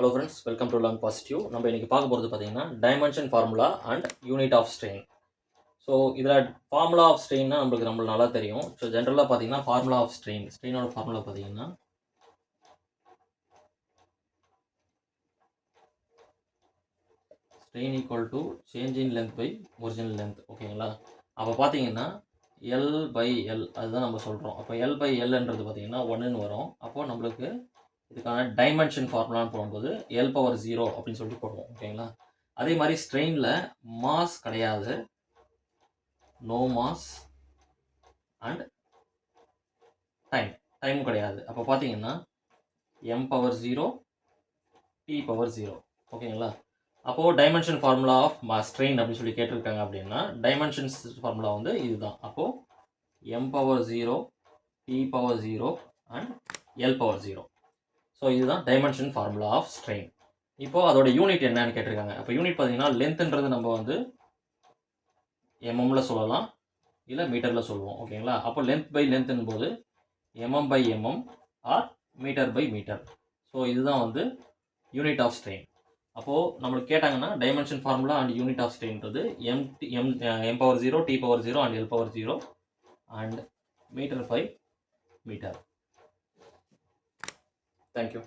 Hello friends, welcome to learn positive. நம்ம இன்றைக்கி பார்க்க போகிறது பார்த்தீங்கன்னா dimension formula and unit of strain. So இதில் ஃபார்முலா ஆஃப் ஸ்ட்ரெயின்னா நம்மளுக்கு நல்லா தெரியும். ஸோ ஜென்ரலாக பார்த்தீங்கன்னா ஃபார்முலா ஆஃப் ஸ்ட்ரெயினோட ஃபார்முலா பார்த்தீங்கன்னா strain equal to change in length by original length. ஓகேங்களா? அப்போ பார்த்தீங்கன்னா எல் பை எல் அதுதான் நம்ம சொல்கிறோம். அப்போ எல் பை எல்ன்றது பார்த்தீங்கன்னா 1ன்னு வரும். அப்போது நம்மளுக்கு இதுக்கான டைமென்ஷன் ஃபார்முலான்னு போகும்போது எல் பவர் 0 அப்படின்னு சொல்லிட்டு போடுவோம். ஓகேங்களா? அதே மாதிரி ஸ்ட்ரெயினில் மாஸ் கிடையாது, நோ மாஸ் அண்ட் டைமும் கிடையாது. அப்போ பார்த்தீங்கன்னா எம் பவர் 0 டி பவர் 0. ஓகேங்களா? அப்போது டைமென்ஷன் ஃபார்முலா ஆஃப் ஸ்ட்ரெயின் அப்படின்னு சொல்லி கேட்டிருக்காங்க. அப்படின்னா டைமென்ஷன்ஸ் ஃபார்முலா வந்து இதுதான். அப்போது M power 0 T power 0 and L power 0. So இதுதான் டைமென்ஷன் ஃபார்முலா ஆஃப் ஸ்ட்ரெயின். இப்போது அதோட யூனிட் என்னன்னு கேட்டிருக்காங்க. அப்போ யூனிட் பார்த்தீங்கன்னா லென்த்ன்றது நம்ம வந்து எம்எம்மில் சொல்லலாம், இல்லை மீட்டரில் சொல்லுவோம். ஓகேங்களா? அப்போ லென்த் பை லென்த்னும் போது mm by mm or metre by metre. So இதுதான் வந்து யூனிட் ஆஃப் ஸ்ட்ரெயின். அப்போது நம்மளுக்கு கேட்டாங்கன்னா dimension formula and unit of ஸ்ட்ரெயின்றது M power 0 T power 0 and L power 0 and metre by metre. Thank you.